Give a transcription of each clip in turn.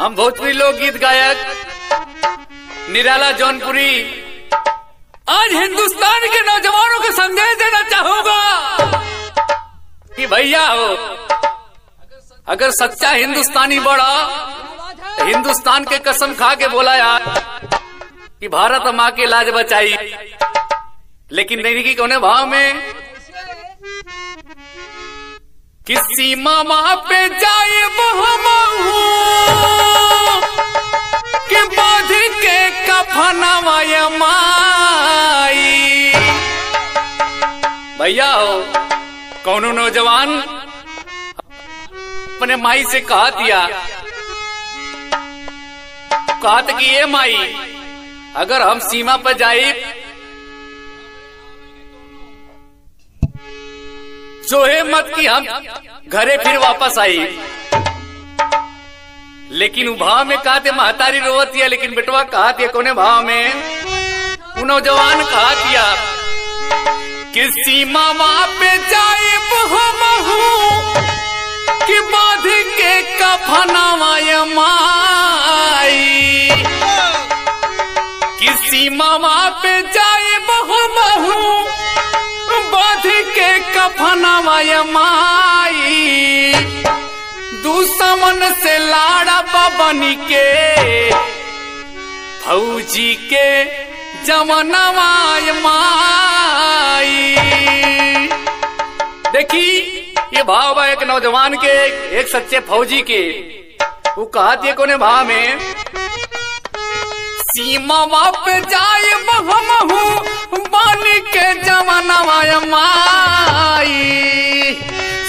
हम भोजपुरी लोकगीत गायक निराला जौनपुरी आज हिंदुस्तान के नौजवानों को संदेश देना चाहूंगा कि भैया हो, अगर सच्चा हिंदुस्तानी बड़ा तो हिंदुस्तान के कसम खा के बोला यार कि भारत माँ के लाज बचाई, लेकिन नहीं की कोने भाव में किसी मामा पे जाए कि बाध के कफनवाय माई। भैया हो, कौनो नौजवान अपने माई से कहा कि ये माई अगर हम सीमा पर जाए जोहे मत कि हम घरे फिर वापस आई। लेकिन भाव में कहा थे महतारी रोवती है, लेकिन बेटवा कहा थे कोने भाव में नौजवान कहा दिया कि सीमा वहां पे जाए कि बाध के कफनवाय माई, कि सीमा वहां पे जाए बाध के कफनवाय माई। दुश्मन से लाड़ा बनी के फौजी के जमनवाय माई। देखी ये भाव है एक नौजवान के, एक सच्चे फौजी के। वो कहा दिए कोने भाव में सीमा वाप जाए बन के जमनवाय माई।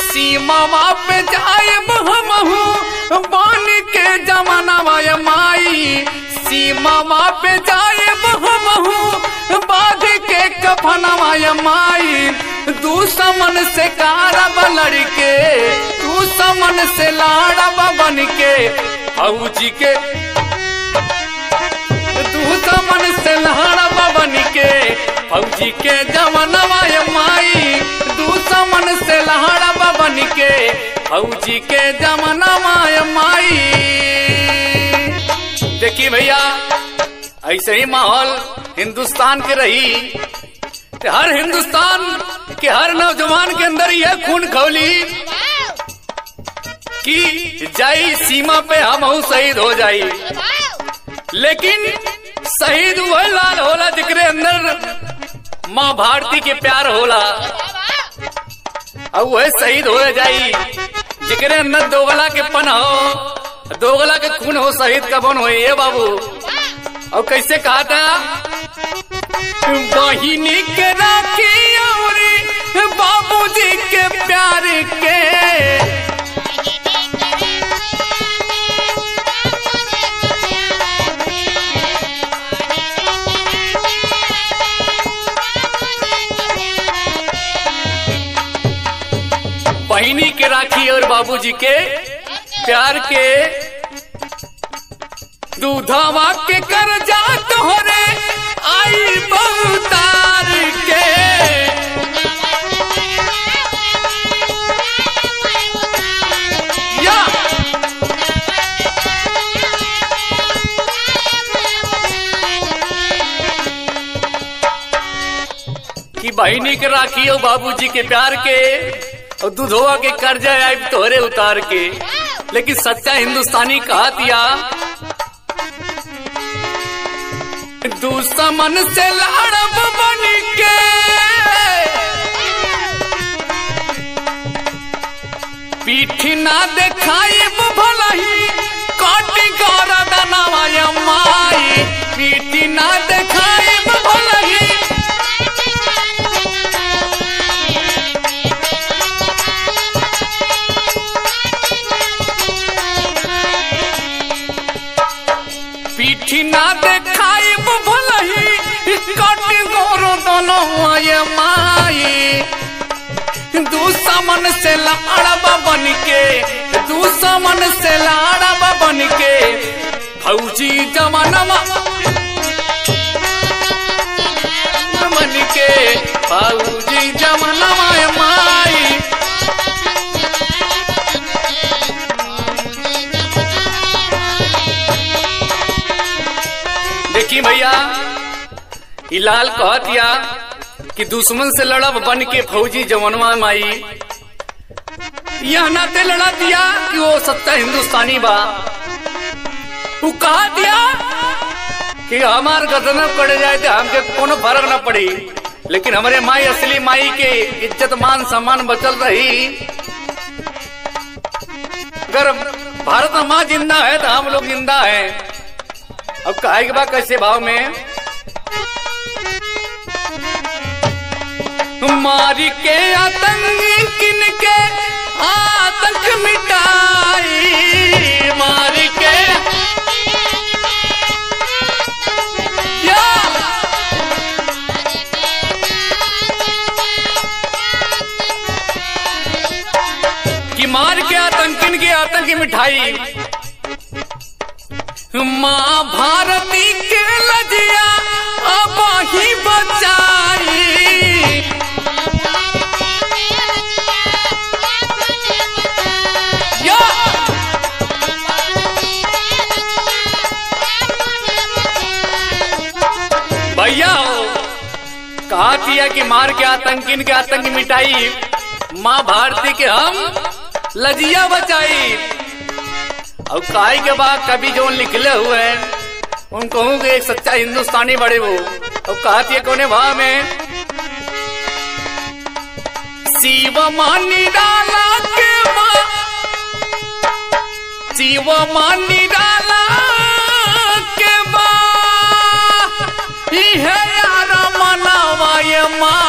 सीमा वाप जाए बन के जमनवाय माई। सीमा वाप जाए बाध के कफनवाय माई। दुश्मन से कारब लड़के, दुश्मन से लाड़ब बन के फौजी के, दुश्मन से लाड़ब बन के फौजी के जमनवाय माई। दुश्मन से लाड़ब बन के फौजी के जमनवाय माई। देखिए भैया, ऐसे ही माहौल हिंदुस्तान के रही तो हर हिंदुस्तान के हर नौजवान के अंदर यह खून खौली कि जाई सीमा पे हम शहीद हो जाई। लेकिन शहीद वह लाल होला जिकरे अंदर माँ भारती के प्यार होला, और वह शहीद हो जाई जिकरे अंदर दोगला के पन हो, दोगला के खून हो, शहीद का बन हो। ये बाबू और कैसे कहा था बहिनी के राखी और बाबूजी के प्यार के। बहिनी के राखी और बाबूजी के प्यार के। दूधवा के कर जा तोहरे आई बहुतार के। या कि बहिनी के राखी और बाबूजी के प्यार के और दूधवा के कर्जा आई तोहरे उतार के। लेकिन सच्चा हिंदुस्तानी कहा दिया दुश्मन से लाड़ब बन के पीठ ना दिखाई भला ही काटी गौरदनवाय माई। पीठ ना दिखाई भला ही पीठ ना दिखाई भला ही काटी गौरदनवाय माई। दुश्मन से लाड़ब बन के, दुश्मन से लाड़ब बन के फौजी जवानवा बन के फौजी जवानवा माई। देखी भैया, ई लाल कहतिया कि दुश्मन से लड़ब बन के फौजी जवनवा माई, यह नाते लड़ा दिया कि वो सच्चा हिंदुस्तानी बा। वो कहा दिया कि हमार गर्दन पड़ जाए तो हमके कोनो फर्क न पड़ी, लेकिन हमारे माई असली माई के इज्जत मान सम्मान बचल रही। अगर भारत में माँ जिंदा है तो हम लोग जिंदा है। अब कहे के बाद कैसे भाव में, मारी के आतंक किन के आतंक मिटाई, मारी के कि मार के आतंकिन के आतंक मिठाई, माँ भारती के लजिया अब ही बचाई। भैया कहा दिया कि मार के आतंकिन के आतंक मिटाई, माँ भारती के हम लजिया बचाई। और काई के बाद कभी जो लिखले हुए हैं उन कहूँगे एक सच्चा हिंदुस्तानी बड़े वो। और कहा दिया कोने भाव में, शिव मानी डाला के माँ, शिव मानी डाला के माँ है यार मनावाय माई।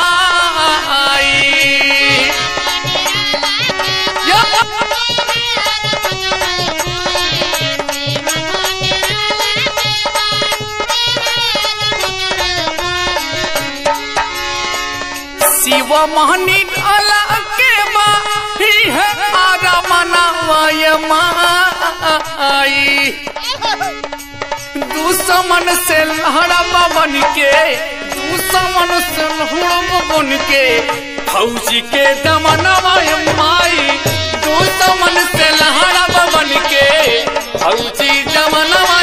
शिव महनी डाला के माई है आरा मनावाय माई। दुश्मन से लहड़ा बन के, दुश्मन से लहड़ा बन के फौजी के दमनवा माई। दुश्मन से लहड़ा बन के फौजी दमनवा